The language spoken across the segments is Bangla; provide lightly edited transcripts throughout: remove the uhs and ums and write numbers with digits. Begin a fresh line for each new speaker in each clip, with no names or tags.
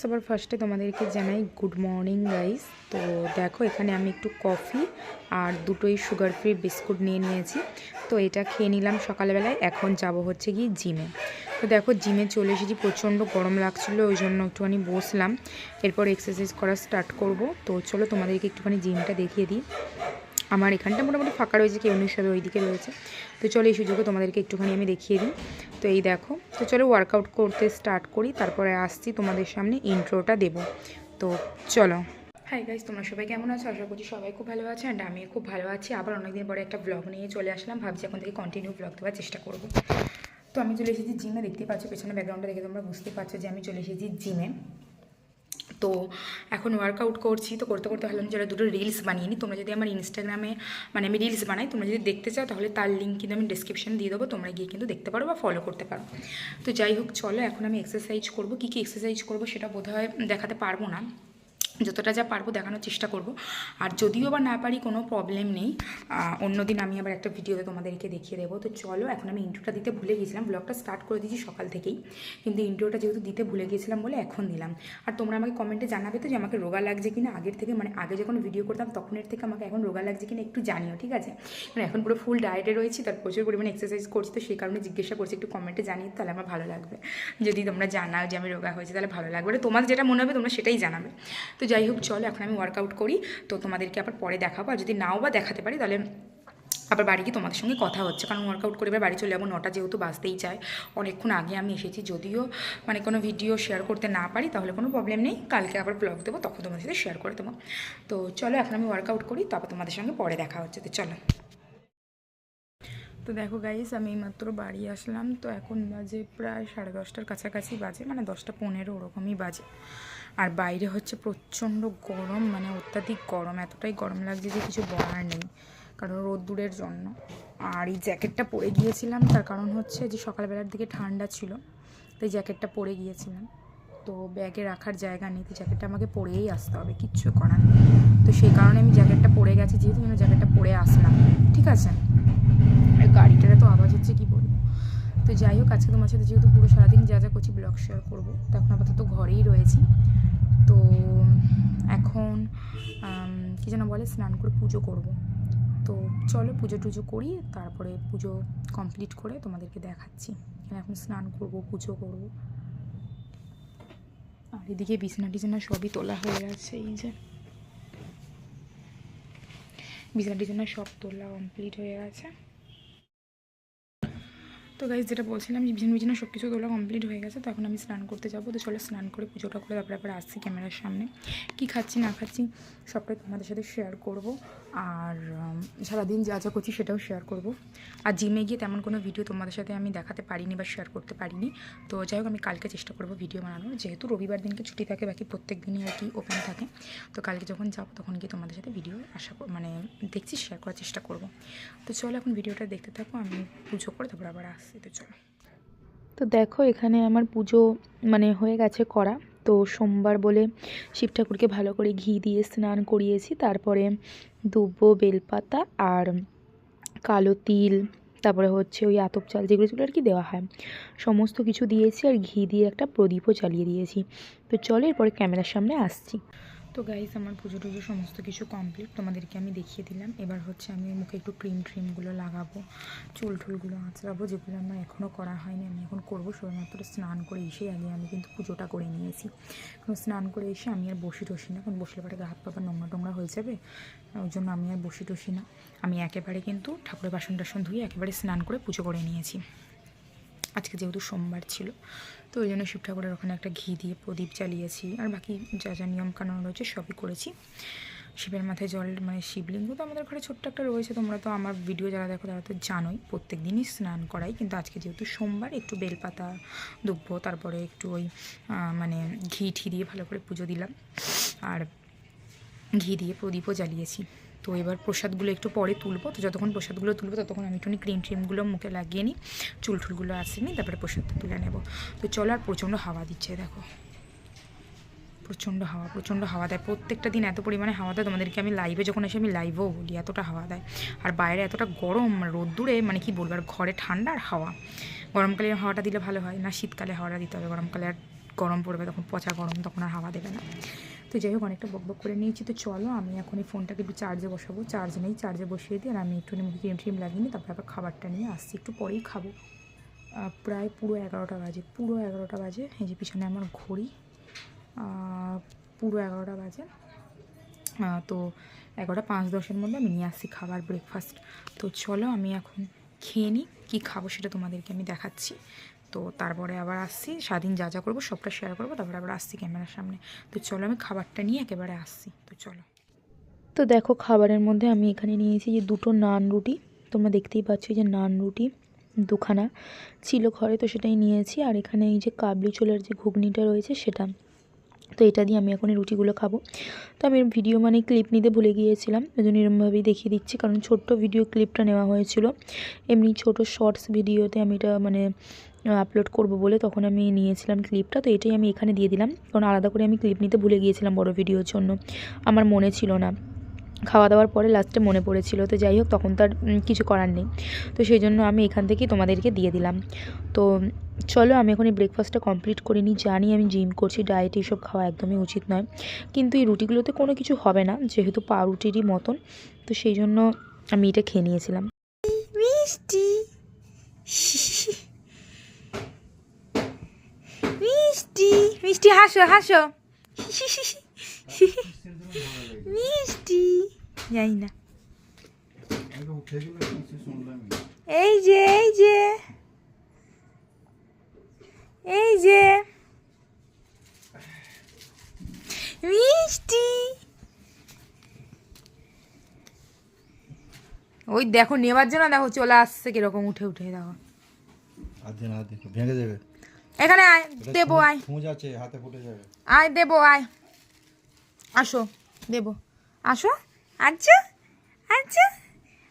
সবার ফার্স্টে তোমাদেরকে জানাই গুড মর্নিং গাইস। তো দেখো এখানে আমি একটু কফি আর দুটোই সুগার ফ্রি বিস্কুট নিয়ে নিয়েছি। তো এটা খেয়ে নিলাম সকালবেলায়। এখন যাব হচ্ছে গিয়ে জিমে। তো দেখো জিমে চলে এসেছি, প্রচণ্ড গরম লাগছিলো, ওই জন্য একটুখানি বসলাম। এরপর এক্সারসাইজ করা স্টার্ট করব। তো চলো তোমাদেরকে একটুখানি জিমটা দেখিয়ে দিই। আমার এখানটা মোটামুটি ফাঁকা রয়েছে, কেউ নেই, সবাই ওইদিকে রয়েছে। তো চলো এই সুযোগে তোমাদেরকে একটুখানি আমি দেখিয়ে দিই। তো এই দেখো, তো চলো ওয়ার্কআউট করতে স্টার্ট করি, তারপরে আসছি তোমাদের সামনে ইন্ট্রোটা দেবো। তো চলো। হাই গাইস, তোমরা সবাই কেমন আছো? আশা করছি সবাই খুব ভালো আছে, অ্যান্ড আমি খুব ভালো আছি। আবার অনেকদিন পরে একটা ব্লগ নিয়ে চলে আসলাম, ভাবছি এখন থেকে কন্টিনিউ ব্লগ দেওয়ার চেষ্টা করব। তো আমি চলে এসেছি জিমে, দেখতে পাচ্ছ পেছনে ব্যাকগ্রাউন্ডটা দেখে তোমরা বুঝতে পারছো যে আমি চলে এসেছি জিমে। তো এখন ওয়ার্কআউট করছি। তো করতে করতে ভাবলাম যারা দুটো রিলস বানিয়ে নিই। তোমরা যদি আমার ইনস্টাগ্রামে আমি রিলস বানাই, তোমরা যদি দেখতে চাও তাহলে তার লিঙ্ক কিন্তু আমি ডিসক্রিপশানে দিয়ে দেবো, তোমরা গিয়ে কিন্তু দেখতে পারো বা ফলো করতে পারো। তো যাই হোক, চলো এখন আমি এক্সারসাইজ করবো। কী কী এক্সারসাইজ করবো সেটা বোধহয় দেখাতে পারবো না, যতটা যা পারবো দেখানোর চেষ্টা করব। আর যদিও বা না পারি কোনো প্রবলেম নেই, অন্যদিন আমি আবার একটা ভিডিওতে তোমাদেরকে দেখিয়ে দেবো। তো চলো, এখন আমি ইন্ট্রোটা দিতে ভুলে গিয়েছিলাম, ব্লগটা স্টার্ট করে দিয়েছি সকাল থেকেই, কিন্তু ইন্ট্রোটা যেহেতু দিতে ভুলে গিয়েছিলাম বলে এখন দিলাম। আর তোমরা আমাকে কমেন্টে জানাবে তো যে আমাকে রোগা লাগছে কিনা আগের থেকে, আগে যখন ভিডিও করতাম তখনের থেকে আমাকে এখন রোগা লাগছে কিনা একটু জানিও, ঠিক আছে? এখন পুরো ফুল ডায়েটে রয়েছি, তার প্রচুর পরিমাণে এক্সারসাইজ করছি, তো সেই কারণে জিজ্ঞাসা করছি, একটু কমেন্টে জানিয়ে তাহলে আমার ভালো লাগবে। যদি তোমরা জানাও যে আমি রোগা হয়েছি তাহলে ভালো লাগবে, তোমাদের যেটা মনে হবে তোমরা সেটাই জানাবে। তো যাই হোক, চলো এখন আমি ওয়ার্কআউট করি। তো তোমাদেরকে আবার পরে দেখাবো, আর যদি নাও বা দেখাতে পারি তাহলে আবার বাড়ি গিয়ে তোমাদের সঙ্গে কথা হচ্ছে, কারণ ওয়ার্কআউট করে এবার বাড়ি চলে যাবো। 9টা যেহেতু বাজতেই চায়, অনেকক্ষণ আগে আমি এসেছি। যদিও কোনো ভিডিও শেয়ার করতে না পারি তাহলে কোনো প্রবলেম নেই, কালকে আবার ব্লগ দেবো, তখন তোমাদের সাথে শেয়ার করে দেবো। তো চলো এখন আমি ওয়ার্কআউট করি, তারপর তোমাদের সঙ্গে পরে দেখা হচ্ছে। তো চলো। তো দেখো গাইস, আমি এইমাত্র বাড়ি আসলাম। তো এখন বাজে প্রায় 10:30টার কাছাকাছি বাজে, 10:15 ওরকমই বাজে। আর বাইরে হচ্ছে প্রচণ্ড গরম, অত্যাধিক গরম, এতটাই গরম লাগছে যে কিছু বলার নেই, কারণ রোদ্দুরের জন্য। আর এই জ্যাকেটটা পরে গিয়েছিলাম, তার কারণ হচ্ছে যে সকালবেলার দিকে ঠান্ডা ছিল, তাই জ্যাকেটটা পরে গিয়েছিলাম। তো ব্যাগে রাখার জায়গা নেই, তো জ্যাকেটটা আমাকে পরেই আসতে হবে, কিচ্ছু করার নেই। তো সেই কারণে আমি জ্যাকেটটা পরে গেছি, যেহেতু আমি জ্যাকেটটা পরে আসলাম, ঠিক আছে? গাড়িটারে তো আওয়াজ হচ্ছে, কী বলবো। তো যাই হোক, আজকে তোমার সাথে যেহেতু পুরো সারাদিন যা যা করছি ব্লগ শেয়ার করবো, তো এখন আপাতত ঘরেই রয়েছি। তো এখন কী যেন বলে, স্নান করে পুজো করব। তো চলো পুজো টুজো করি, তারপরে পুজো কমপ্লিট করে তোমাদেরকে দেখাচ্ছি। এখন স্নান করব, পুজো করব। আর এদিকে বিছানা টিছানা সবই তোলা হয়ে গেছে, এই যে বিছানা টিছানা সব তোলা কমপ্লিট হয়ে গেছে। তো গাইজ, যেটা বলছিলাম যে বিছানা সব কিছু তোলা কমপ্লিট হয়ে গেছে। তো এখন আমি স্নান করতে যাবো। তো চলো স্নান করে পুজোটা করে তারপরে আসছি ক্যামেরার সামনে। কি খাচ্ছি না খাচ্ছি সবটাই তোমাদের সাথে শেয়ার করব, আর সারাদিন যা যা করছি সেটাও শেয়ার করব। আর জিমে গিয়ে তেমন কোনো ভিডিও তোমাদের সাথে আমি দেখাতে পারিনি বা শেয়ার করতে পারিনি। তো যাই হোক, আমি কালকে চেষ্টা করব ভিডিও বানানোর, যেহেতু রবিবার দিনকে ছুটি থাকে, বাকি প্রত্যেক দিনই আর কি ওপেন থাকে। তো কালকে যখন যাবো তখন গিয়ে তোমাদের সাথে ভিডিও দেখছি শেয়ার করার চেষ্টা করব। তো চলো এখন ভিডিওটা দেখতে থাকো, আমি পুজো করে তারপর আবার আসছি। তো চলো। তো দেখো এখানে আমার পুজো হয়ে গেছে করা। তো সোমবার বলে শিব ঠাকুরকে ভালো করে ঘি দিয়ে স্নান করিয়েছি, তারপরে দুব্ব, বেলপাতা আর কালো তিল, তারপরে হচ্ছে ওই আতপ চাল, যেগুলো আর কি দেওয়া হয়, সমস্ত কিছু দিয়েছি, আর ঘি দিয়ে একটা প্রদীপও জ্বালিয়ে দিয়েছি। তো চলো এরপরে ক্যামেরার সামনে আসছি। তো গাইস, আমার পুজো টুজো সমস্ত কিছু কমপ্লিট, তোমাদেরকে আমি দেখিয়ে দিলাম। এবার হচ্ছে আমি মুখে একটু ট্রিমগুলো লাগাবো, চুল টুলগুলো আঁচড়াবো, যেগুলো আমার এখনও করা হয়নি, আমি এখন করবো। সবেমাত্র স্নান করে এসেই আগে আমি কিন্তু পুজোটা করে নিয়েছি। কারণ স্নান করে এসে আমি আর বসি টসি না, কারণ বসলে পরে গা হাত পা নোংরা টোংরা হয়ে যাবে, ওই জন্য আমি আর বসি টসি না। আমি একেবারে কিন্তু ঠাকুরের বাসন টাসন ধুয়ে একেবারে স্নান করে পুজো করে নিয়েছি। আজকে যেহেতু সোমবার ছিল, তো ওই জন্য শিব ঠাকুরের ওখানে একটা ঘি দিয়ে প্রদীপ জ্বালিয়েছি, আর বাকি যা যা নিয়মকানুন রয়েছে সবই করেছি। শিবের মাথায় জল, শিবলিঙ্গ তো আমাদের ঘরে ছোট্ট একটা রয়েছে, তোমরা তো আমার ভিডিও যারা দেখো তারা তো জানোই, প্রত্যেক দিনই স্নান করাই, কিন্তু আজকে যেহেতু সোমবার একটু বেলপাতা, দুব্ব, তারপরে একটু ওই ঘি ঠি দিয়ে ভালো করে পুজো দিলাম, আর ঘি দিয়ে প্রদীপও জ্বালিয়েছি। তো এবার প্রসাদগুলো একটু পরে তুলবো। তো যতক্ষণ প্রসাদগুলো তুলবো ততক্ষণ আমি একটুখানি ট্রিমগুলো মুখে লাগিয়ে নিই, চুল টুলগুলো আসেনি, তারপরে প্রসাদটা তুলে নেব। তো চলো, আর প্রচণ্ড হাওয়া দিচ্ছে, দেখো প্রচণ্ড হাওয়া দেয়, প্রত্যেকটা দিন এত পরিমাণে হাওয়া দেয়। তোমাদেরকে আমি লাইভে যখন এসে আমি লাইভেও বলি, এতটা হাওয়া দেয়। আর বাইরে এতটা গরম, রোদ্দুরে কি বলবো, আর ঘরে ঠান্ডা আর হাওয়া। গরমকালে হাওয়াটা দিলে ভালো হয় না, শীতকালে হাওয়াটা দিতে হবে, গরমকালে আর গরম পড়বে, তখন পচা গরম, তখন আর হাওয়া দেবে না। তো যাই হোক, অনেকটা বকবক করে নিয়েছি। তো চলো আমি এখন এই ফোনটাকে একটু চার্জে বসাবো, চার্জ নেই, চার্জে বসিয়ে দিই। আর আমি একটু মুখে ক্রিম ট্রিম লাগিয়ে নিই, তারপরে আবার খাবারটা নিয়ে আসছি, একটু পরেই খাবো। প্রায় পুরো 11টা বাজে, পুরো 11টা বাজে। এই যে পিছনে আমার ঘড়ি, পুরো 11টা বাজে। তো 11টা 5-10-এর মধ্যে আমি নিয়ে আসছি খাবার, ব্রেকফাস্ট। তো চলো আমি এখন খেয়ে নিই, কী খাবো সেটা তোমাদেরকে আমি দেখাচ্ছি। তো তারপরে আবার আসছি, সারাদিন যা যা করবো সবটা শেয়ার করবো, তারপরে আবার আসছি ক্যামেরার সামনে। তো চলো আমি খাবারটা নিয়ে একেবারে আসছি। তো চলো। তো দেখো খাবারের মধ্যে আমি এখানে নিয়েছি যে 2টো নান রুটি, তোমরা দেখতেই পাচ্ছ যে নান রুটি 2খানা ছিল ঘরে, তো সেটাই নিয়েছি। আর এখানে এই যে কাবলি ছোলার যে ঘুগনিটা রয়েছে সেটা, তো এটা দিয়ে আমি এখন এই রুটিগুলো খাবো। তো আমি ভিডিও মানে ক্লিপ নিতে ভুলে গিয়েছিলাম, ওই জন্য এরমভাবেই দেখিয়ে দিচ্ছি, কারণ ছোট্ট ভিডিও ক্লিপটা নেওয়া হয়েছিল। এমনি ছোট শর্টস ভিডিওতে আমি এটা মানে আপলোড করব বলে তখন আমি নিয়েছিলাম ক্লিপটা, তো এটাই আমি এখানে দিয়ে দিলাম, কারণ আলাদা করে আমি ক্লিপ নিতে ভুলে গিয়েছিলাম বড় ভিডিওর জন্য, আমার মনে ছিল না। খাওয়া দাওয়ার পরে লাস্টে মনে পড়েছিল, তো যাই হোক তখন তার কিছু করার নেই, তো সেই জন্য আমি এখান থেকেই তোমাদেরকে দিয়ে দিলাম। তো চলো আমি এখন এই ব্রেকফাস্টটা কমপ্লিট করে নিই। জানি আমি জিম করছি, ডায়েট এইসব খাওয়া একদমই উচিত নয়, কিন্তু এই রুটিগুলোতে কোনো কিছু হবে না, যেহেতু পাউরুটিরই মতন, তো সেই জন্য আমি এটা খেয়ে নিয়েছিলাম। মিষ্টি মিষ্টি মিষ্টি, হাসো হাসো, মিষ্টি, জানি না। এই যে এই যে এই যে মিষ্টি, ওই দেখো নেবার জন্য, দেখো চলে আসছে কিরকম উঠে উঠে, দেখো
ভেঙে দেবে।
এখানে আয়, দেবো, আয়
আছে, হাতে ফুটে যাবে।
আয় দেবো, আয়, আসো দেবো, আসো, আচ্ছা আচ্ছা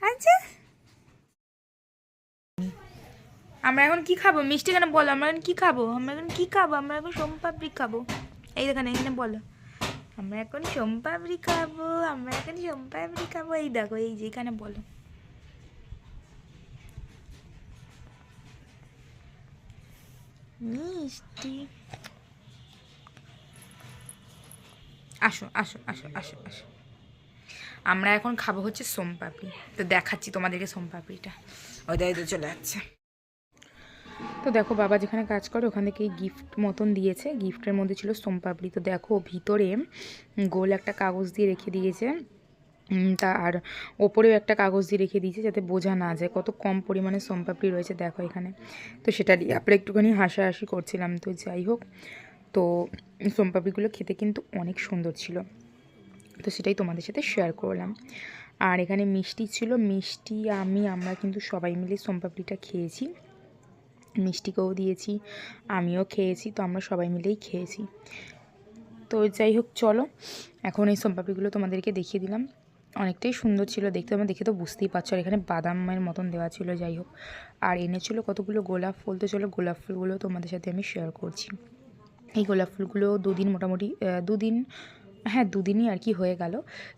আচ্ছা। আমরা এখন কি খাবো? মিষ্টি কেন বলো, আমরা এখন কি খাবো? আমরা এখন কি খাবো? আমরা এখন সোমপাপড়ি খাবো। এই দেখেন, এখানে বলো, আমরা এখন সোমপাপড়ি খাবো, আমরা এখন সোমপাপড়ি খাবো। এই দেখো, এই যে এখানে বলো। মিষ্টি, আসো আসো আসো আসো আসো। আমরা এখন খাবো হচ্ছে সোমপাপড়ি, তো দেখাচ্ছি তোমাদেরকে সোমপাপড়িটা, ওই দায় চলে যাচ্ছে। তো দেখো বাবা যেখানে কাজ করে ওখান থেকে গিফট মতন দিয়েছে, গিফটের মধ্যে ছিল সোমপাপড়ি। তো দেখো ভিতরে গোল একটা কাগজ দিয়ে রেখে দিয়েছে, আর ওপরেও একটা কাগজ দিয়ে রেখে দিয়েছে যাতে বোঝা না যায় কত কম পরিমাণে সোমপাপড়ি রয়েছে, দেখো এখানে। তো সেটা দিয়ে আমরা একটুখানি হাসাহাসি করছিলাম। তো যাই হোক, তো সোমপাপড়িগুলো খেতে কিন্তু অনেক সুন্দর ছিল, তো সেটাই তোমাদের সাথে শেয়ার করলাম। আর এখানে মিষ্টি ছিল, মিষ্টি আমরা কিন্তু সবাই মিলে সোমপাপড়িটা খেয়েছি, মিষ্টিকেও দিয়েছি, আমিও খেয়েছি, তো আমরা সবাই মিলেই খেয়েছি। তো যাই হোক চলো, এখন এই সোমপাপড়িগুলো তোমাদেরকে দেখিয়ে দিলাম, অনেকটাই সুন্দর ছিল দেখতে, তোমরা দেখে তো বুঝতেই পারছো। আর এখানে বাদামের মতন দেওয়া ছিল, যাই হোক। আর এনেছিল কতগুলো গোলাপ ফুল, তো চলো গোলাপ ফুলগুলো তোমাদের সাথে আমি শেয়ার করছি। এই গোলাপ ফুলগুলো দুদিন মোটামুটি, হ্যাঁ 2 দিনই আর কি হয়ে গেল,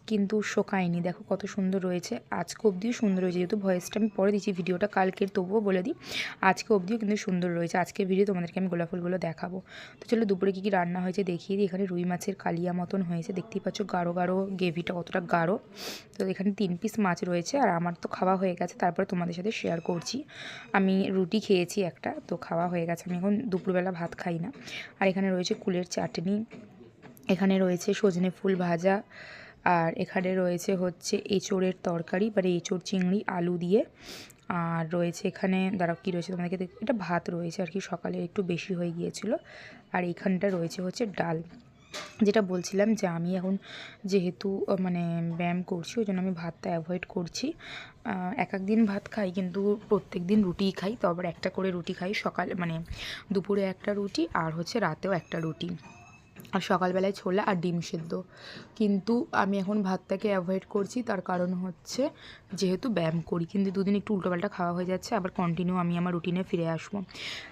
কিন্তু শোকায়নি, দেখো কত সুন্দর রয়েছে, আজকে অবধিও সুন্দর রয়েছে। যেহেতু ভয়েসটা আমি পরে দিচ্ছি ভিডিওটা কালকের, তবুও বলে দিই আজকে অবধিও কিন্তু সুন্দর রয়েছে। আজকের ভিডিও তোমাদেরকে আমি গোলাপ ফুলগুলো দেখাবো। তো চলো দুপুরে কী কী রান্না হয়েছে দেখিয়ে দিই। এখানে রুই মাছের কালিয়া মতন হয়েছে, দেখতেই পাচ্ছ গাঢ় গাঢ় গ্রেভিটা কতটা গাঢ়। তো এখানে 3 পিস মাছ রয়েছে, আর আমার তো খাওয়া হয়ে গেছে, তারপরে তোমাদের সাথে শেয়ার করছি। আমি রুটি খেয়েছি একটা, তো খাওয়া হয়ে গেছে, আমি এখন দুপুরবেলা ভাত খাই না। আর এখানে রয়েছে কুলের চাটনি, এখানে রয়েছে সজনে ফুল ভাজা, আর এখানে রয়েছে হচ্ছে এঁচোড়ের তরকারি, মানে এঁচোড় চিংড়ি আলু দিয়ে, আর রয়েছে এখানে দাঁড়াও কী রয়েছে তোমাদেরকে এটা ভাত রয়েছে আর কি, সকালে একটু বেশি হয়ে গিয়েছিল। আর এইখানটা রয়েছে হচ্ছে ডাল। যেটা বলছিলাম যে আমি এখন যেহেতু মানে ব্যায়াম করছি, ওই জন্য আমি ভাতটা অ্যাভয়েড করছি। এক দিন ভাত খাই, কিন্তু প্রত্যেক দিন রুটিই খাই, তো আবার একটা করে রুটি খাই, সকালে মানে দুপুরে একটা রুটি, আর হচ্ছে রাতেও একটা রুটি, আর সকালবেলায় ছোলা আর ডিম সেদ্ধ। কিন্তু আমি এখন ভাতটাকে অ্যাভয়েড করছি, তার কারণ হচ্ছে যেহেতু ব্যায়াম করি, কিন্তু 2 দিন একটু উল্টোপাল্টা খাওয়া হয়ে যাচ্ছে, আবার কন্টিনিউ আমি আমার রুটিনে ফিরে আসবো।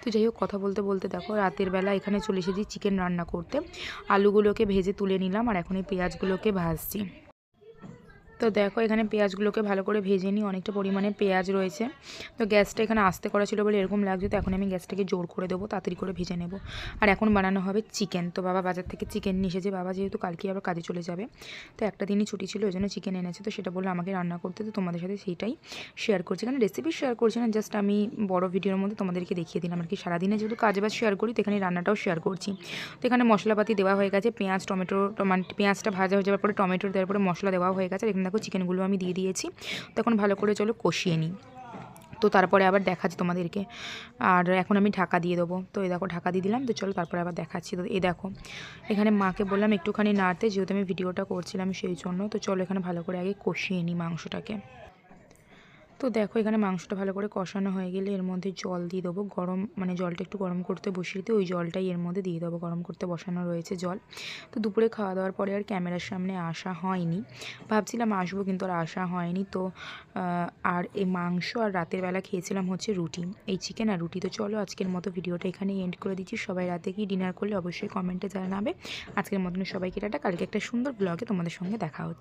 তো যাই হোক, কথা বলতে বলতে দেখো রাতের বেলা এখানে চলে এসেছি চিকেন রান্না করতে। আলুগুলোকে ভেজে তুলে নিলাম, আর এখন এই পেঁয়াজগুলোকে ভাজছি। তো দেখো এখানে পেঁয়াজগুলোকে ভালো করে ভেজে নিই, অনেকটা পরিমাণে পেঁয়াজ রয়েছে। তো গ্যাসটা এখানে আস্তে করা ছিল বলে এরকম লাগছে, তো এখন আমি গ্যাসটাকে জোর করে দেবো, তাড়াতাড়ি করে ভেজে নেব। আর এখন বানানো হবে চিকেন। তো বাবা বাজার থেকে চিকেন নিয়ে এসেছে, বাবা যেহেতু কালকে আবার কাজে চলে যাবে, তো একটা দিনই ছুটি ছিল, ওই জন্য চিকেন এনেছে। তো সেটা বললো আমাকে রান্না করতে, তো তোমাদের সাথে সেইটাই শেয়ার করছি। এখানে রেসিপি শেয়ার করছি না, জাস্ট আমি বড় ভিডিওর মধ্যে তোমাদেরকে দেখিয়ে দিলাম আর কি। সারাদিনে যেহেতু কাজবাজ শেয়ার করি, তো এখানে রান্নাটাও শেয়ার করছি। তো এখানে মশলাপাতি দেওয়া হয়ে গেছে, পেঁয়াজ টমেটো, পেঁয়াজটা ভাজা হয়ে যাওয়ার পরে টমেটো দেওয়ার পরে মশলা দেওয়া হয়ে গেছে। আর এখানে দেখো চিকেনগুলো আমি দিয়ে দিয়েছি। তো এখন ভালো করে চলো কষিয়ে নিই, তো তারপরে আবার দেখাচ্ছি তোমাদেরকে। আর এখন আমি ঢাকা দিয়ে দেবো। তো এই দেখো ঢাকা দিয়ে দিলাম, তো চলো তারপরে আবার দেখাচ্ছি। তো এই দেখো এখানে মাকে বললাম একটুখানি নাড়তে, যেহেতু আমি ভিডিওটা করছিলাম সেই জন্য। তো চলো এখানে ভালো করে আগে কষিয়ে নিই মাংসটাকে। তো দেখো এখানে মাংসটা ভালো করে কষানো হয়ে গেলে এর মধ্যে জল দিয়ে দেবো, গরম মানে জলটা একটু গরম করতে বসিয়ে দিয়ে ওই জলটাই এর মধ্যে দিয়ে দেবো, গরম করতে বসানো রয়েছে জল। তো দুপুরে খাওয়া দাওয়ার পরে আর ক্যামেরার সামনে আসা হয়নি, ভাবছিলাম আসবো কিন্তু আর আসা হয়নি। তো আর এই মাংস আর রাতের বেলা খেয়েছিলাম হচ্ছে রুটি, এই চিকেন আর রুটি। তো চলো আজকের মতো ভিডিওটা এখানেই এন্ড করে দিচ্ছি। সবাই রাতে কি ডিনার করলে অবশ্যই কমেন্টে জানাবে। আজকের মতন সবাইকে টাটা, কালকে একটা সুন্দর ব্লগে তোমাদের সঙ্গে দেখা হচ্ছে।